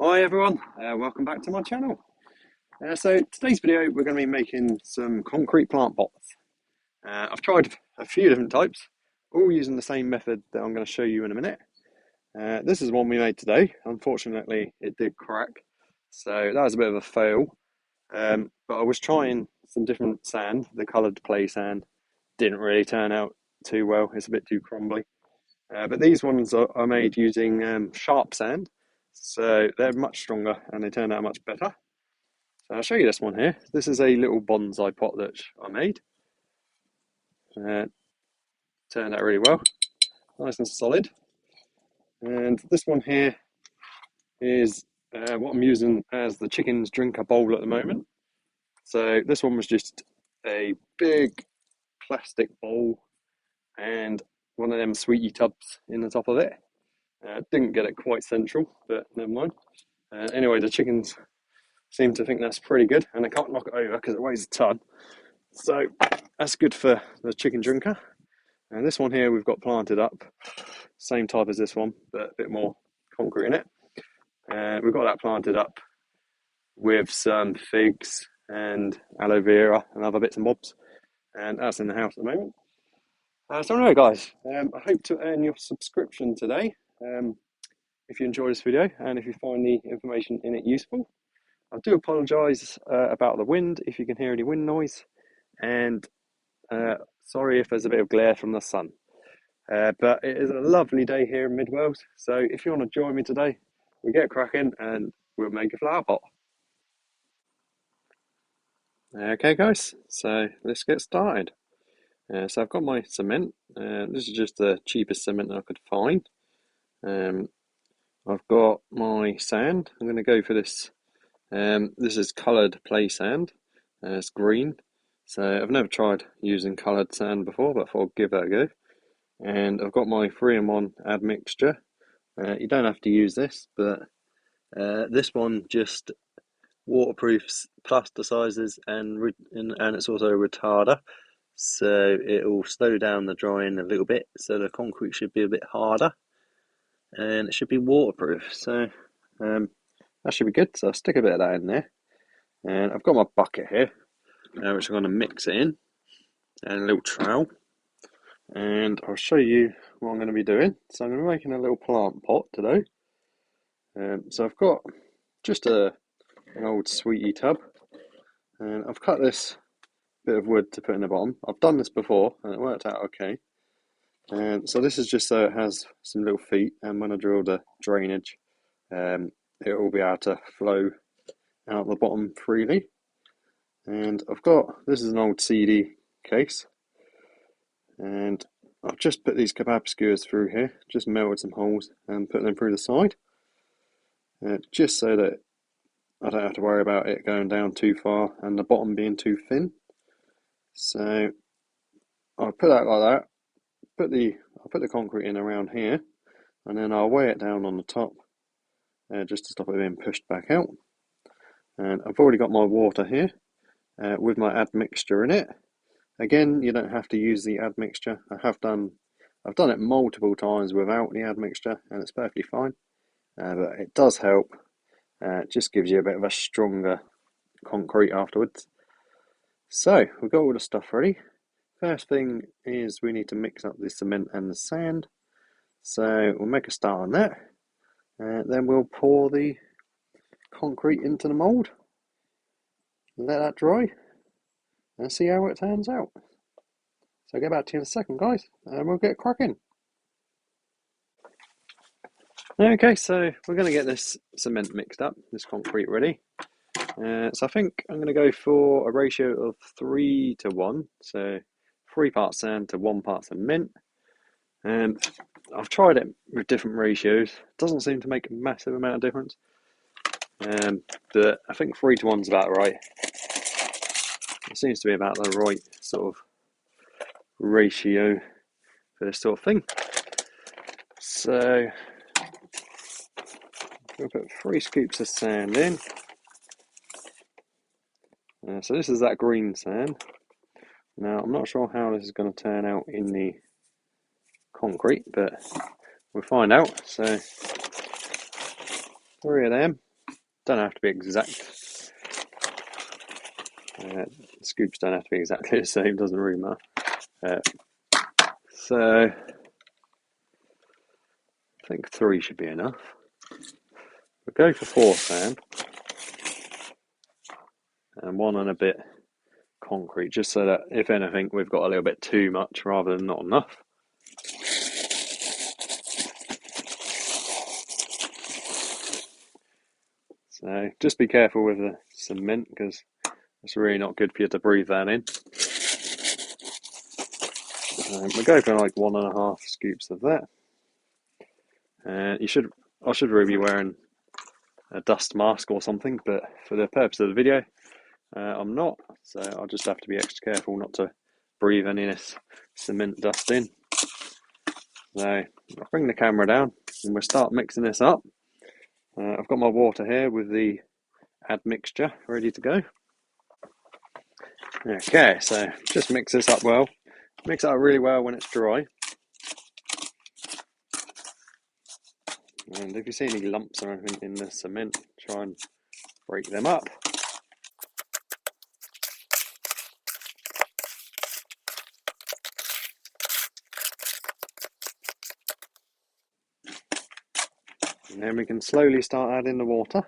Hi everyone, welcome back to my channel. So today's video we're going to be making some concrete plant pots. I've tried a few different types, all using the same method that I'm going to show you in a minute. This is one we made today. Unfortunately it did crack, so that was a bit of a fail. But I was trying some different sand. The coloured clay sand didn't really turn out too well, it's a bit too crumbly. But these ones are made using sharp sand, so they're much stronger and they turn out much better. So I'll show you this one here. This is a little bonsai pot that I made. Uh, Turned out really well, nice and solid. And this one here is what I'm using as the chickens drink a bowl at the moment. So this one was just a big plastic bowl and one of them sweetie tubs in the top of it. Didn't get it quite central, but never mind. Anyway, the chickens seem to think that's pretty good, and they can't knock it over because it weighs a ton. So that's good for the chicken drinker. And this one here we've got planted up, same type as this one, but a bit more concrete in it. We've got that planted up with some figs and aloe vera and other bits and bobs, and that's in the house at the moment. So anyway, guys, I hope to earn your subscription today. If you enjoy this video and if you find the information in it useful. I do apologise about the wind, if you can hear any wind noise, and sorry if there's a bit of glare from the sun. But it is a lovely day here in Mid-Wales, so if you want to join me today, we get cracking and we'll make a flower pot. Okay guys, so let's get started. So I've got my cement. This is just the cheapest cement that I could find. I've got my sand. I'm going to go for this. This is coloured play sand. It's green. So I've never tried using coloured sand before, but I thought I'd give that a go. And I've got my 3-in-1 admixture. You don't have to use this, but this one just waterproofs, plasticizes, and it's also a retarder. So it will slow down the drying a little bit. So the concrete should be a bit harder, and it should be waterproof. So that should be good. So I'll stick a bit of that in there. And I've got my bucket here, which I'm going to mix it in, and a little trowel. And I'll show you what I'm going to be doing. So I'm going to be making a little plant pot today. So I've got just an old sweetie tub, and I've cut this bit of wood to put in the bottom. I've done this before and it worked out okay. And so this is just so it has some little feet, and when I drill the drainage, it will be able to flow out the bottom freely. And I've got, this is an old CD case, and I've just put these kebab skewers through here, just melted some holes and put them through the side, just so that I don't have to worry about it going down too far and the bottom being too thin. So I'll put that like that. I'll put the concrete in around here, and then I'll weigh it down on the top, just to stop it being pushed back out. And I've already got my water here with my admixture in it. Again, you don't have to use the admixture. I've done it multiple times without the admixture, and it's perfectly fine. But it does help. It just gives you a bit of a stronger concrete afterwards. So we've got all the stuff ready. First thing is we need to mix up the cement and the sand. So we'll make a start on that, and then we'll pour the concrete into the mould, let that dry, and see how it turns out. So I'll get back to you in a second, guys, and we'll get cracking. Okay, so we're going to get this cement mixed up, this concrete ready. So I think I'm going to go for a ratio of 3 to 1, so 3 parts sand to 1 part cement. I've tried it with different ratios. It doesn't seem to make a massive amount of difference. But I think 3 to 1 is about right. It seems to be about the right sort of ratio for this sort of thing. So we'll put 3 scoops of sand in. So this is that green sand. Now I'm not sure how this is going to turn out in the concrete, but we'll find out. So 3 of them, Don't have to be exact. Scoops don't have to be exactly the same, doesn't really matter. So I think 3 should be enough. We'll go for 4 sand and 1 and a bit concrete, just so that if anything we've got a little bit too much rather than not enough. So just be careful with the cement because it's really not good for you to breathe that in. We'll go for like 1.5 scoops of that. And I should really be wearing a dust mask or something, but for the purpose of the video, I'm not. So I'll just have to be extra careful not to breathe any of this cement dust in. So I'll bring the camera down and we'll start mixing this up. I've got my water here with the admixture ready to go. Okay, so just mix this up well. Mix it up really well when it's dry. And if you see any lumps or anything in the cement, try and break them up. And then we can slowly start adding the water.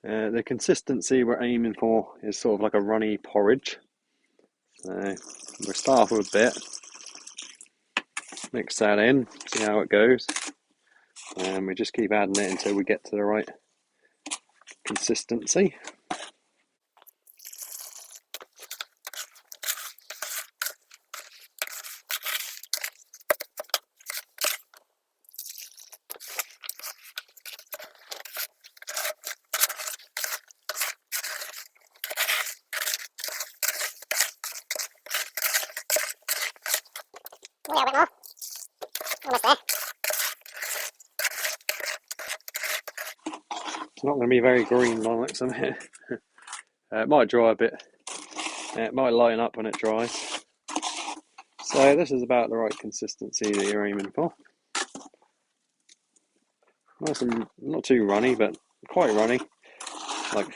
The consistency we're aiming for is sort of like a runny porridge. So we'll start off with a bit, mix that in, see how it goes, and we just keep adding it until we get to the right consistency. A little bit more. Almost there. It's not going to be very green like some here. It might dry a bit. It might lighten up when it dries. So this is about the right consistency that you're aiming for. Nice and not too runny, but quite runny, like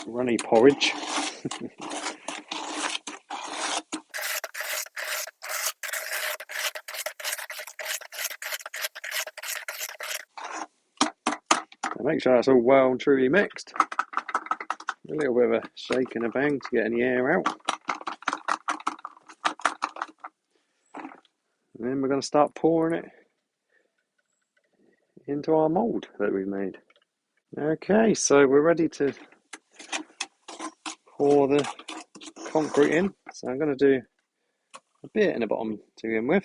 runny porridge. So make sure that's all well and truly mixed. A little bit of a shake and a bang to get any air out. And then we're going to start pouring it into our mould that we've made. Okay, so we're ready to pour the concrete in. So I'm going to do a bit in the bottom to begin with.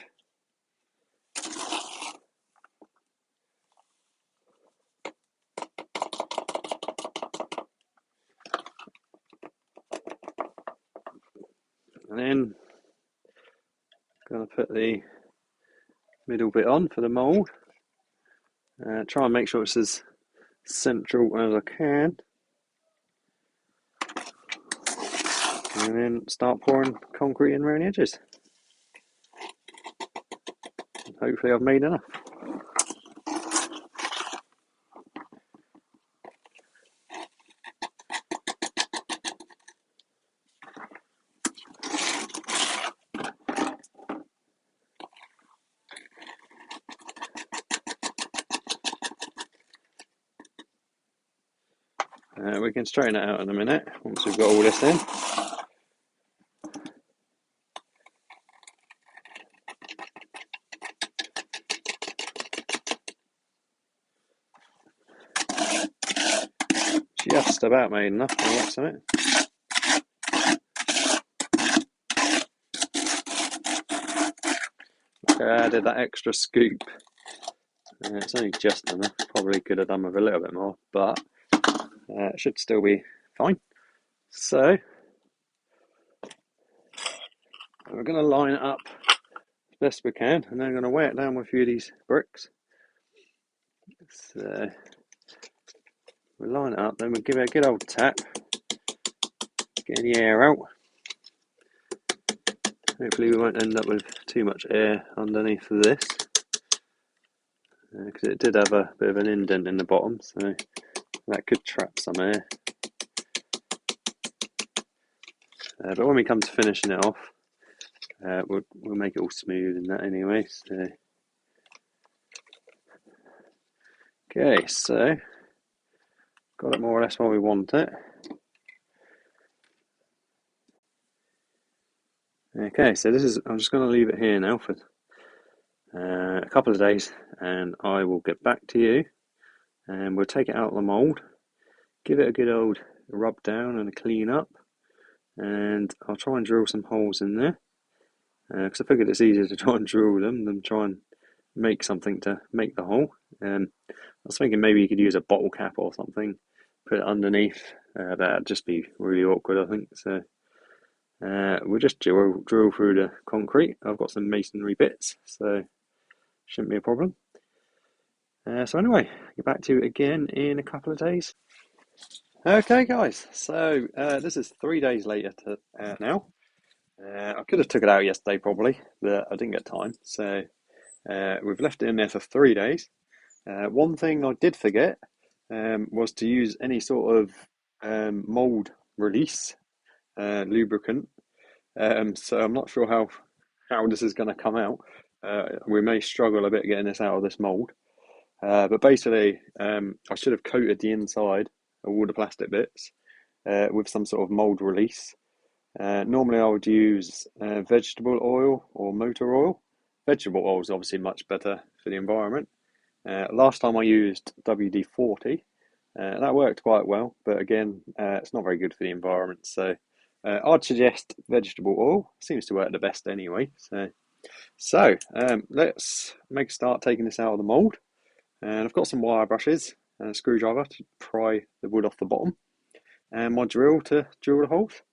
And then I'm going to put the middle bit on for the mould. Try and make sure it's as central as I can. And then start pouring concrete in around the edges. And hopefully I've made enough. We can straighten it out in a minute once we've got all this in. Just about made enough by the looks of it. I added that extra scoop. It's only just enough. Probably could have done with a little bit more, but it should still be fine. So we're going to line it up as best we can, and then I'm going to weigh it down with a few of these bricks. So we'll line it up, then we'll give it a good old tap, get any air out. Hopefully we won't end up with too much air underneath of this. because it did have a bit of an indent in the bottom, so that could trap some air. But when we come to finishing it off, we'll make it all smooth and that anyway. So okay, so got it more or less where we want it. Okay, so this is, I'm just going to leave it here now for a couple of days, and I will get back to you, and we'll take it out of the mould, give it a good old rub down and a clean up, and I'll try and drill some holes in there, because I figured it's easier to try and drill them than try and make something to make the hole. I was thinking maybe you could use a bottle cap or something, put it underneath. That'd just be really awkward, I think. So we'll just drill through the concrete. I've got some masonry bits, so shouldn't be a problem. So anyway, get back to you again in a couple of days. Okay, guys. So this is 3 days later to now. I could have took it out yesterday probably, but I didn't get time. So we've left it in there for 3 days. One thing I did forget was to use any sort of mold release lubricant. So I'm not sure how this is going to come out. We may struggle a bit getting this out of this mold. But basically, I should have coated the inside of all the plastic bits with some sort of mold release. Normally, I would use vegetable oil or motor oil. Vegetable oil is obviously much better for the environment. Last time I used WD-40, that worked quite well, but again, it's not very good for the environment. So I'd suggest vegetable oil. Seems to work the best anyway. So let's make a start taking this out of the mould. And I've got some wire brushes and a screwdriver to pry the wood off the bottom, and my drill to drill the holes.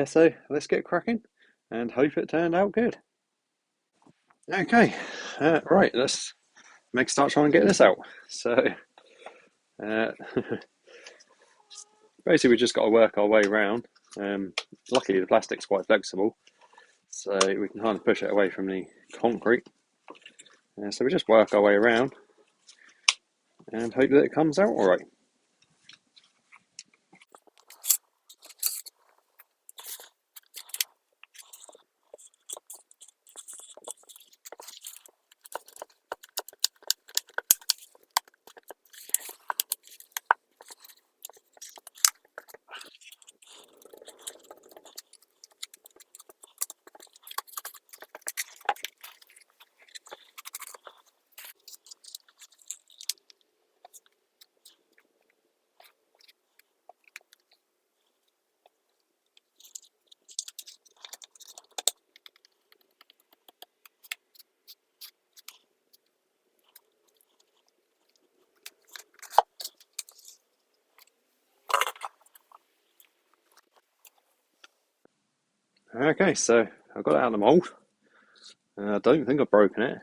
So let's get cracking and hope it turned out good. Okay, right, let's make a start trying to get this out. So basically we just got to work our way around. Luckily the plastic's quite flexible, so we can kind of push it away from the concrete. So we just work our way around and hope that it comes out all right. Okay, so I've got it out of the mould. I don't think I've broken it.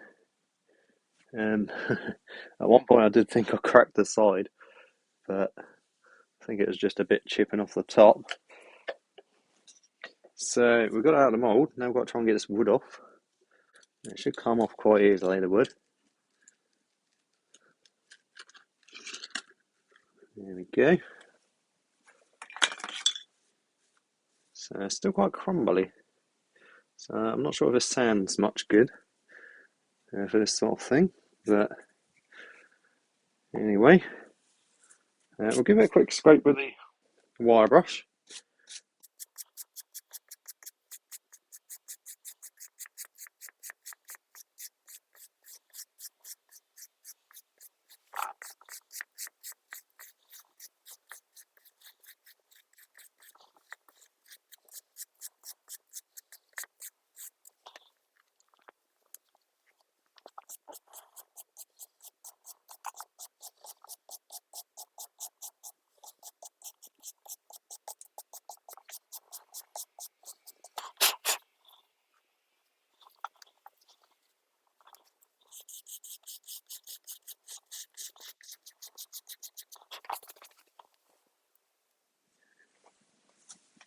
At one point I did think I cracked the side, but I think it was just a bit chipping off the top. So we've got it out of the mould. Now we've got to try and get this wood off. It should come off quite easily, the wood. There we go. So it's still quite crumbly. So I'm not sure if this sand's much good for this sort of thing, but anyway, we'll give it a quick scrape with the wire brush.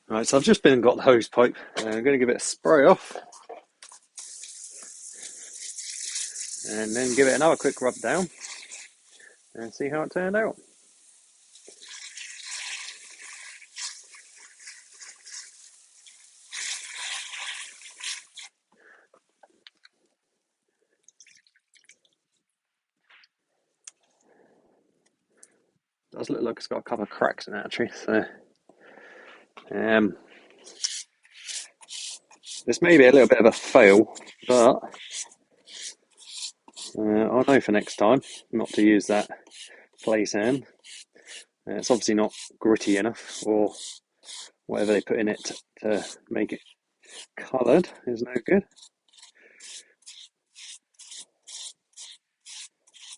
Right, so I've just been and got the hose pipe. I'm going to give it a spray off, and then give it another quick rub down. and see how it turned out. It does look like it's got a couple of cracks in it actually, so um, this may be a little bit of a fail, but I'll know for next time not to use that play sand. It's obviously not gritty enough, or whatever they put in it to make it coloured is no good.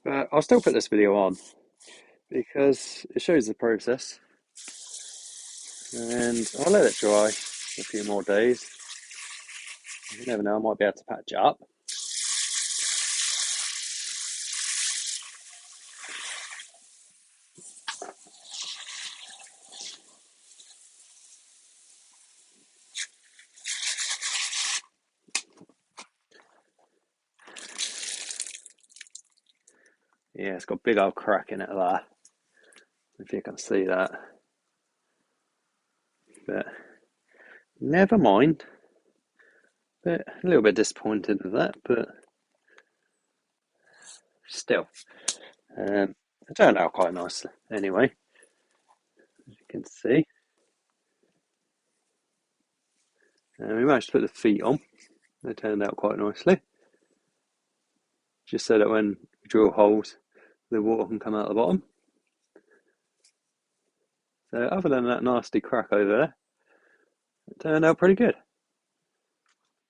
But I'll still put this video on because it shows the process, and I'll let it dry a few more days. You never know, I might be able to patch it up. Yeah, it's got a big old crack in it there, if you can see that. But never mind. But a little bit disappointed with that, but still, it turned out quite nicely anyway, as you can see. We managed to put the feet on. They turned out quite nicely. Just so that when we drill holes, the water can come out the bottom. So other than that nasty crack over there, it turned out pretty good.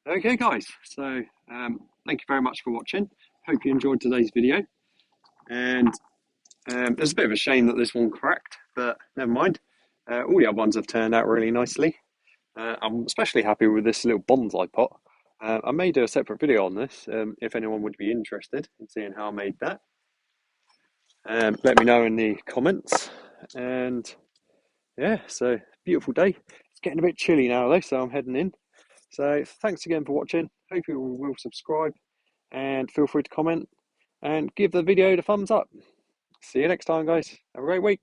Okay guys, so thank you very much for watching. Hope you enjoyed today's video. And it's a bit of a shame that this one cracked, but never mind. All the other ones have turned out really nicely. I'm especially happy with this little bonsai pot. I may do a separate video on this if anyone would be interested in seeing how I made that. Let me know in the comments. And yeah, so beautiful day. It's getting a bit chilly now though, so I'm heading in. So thanks again for watching. Hope you will subscribe and feel free to comment and give the video the thumbs up. See you next time, guys. Have a great week.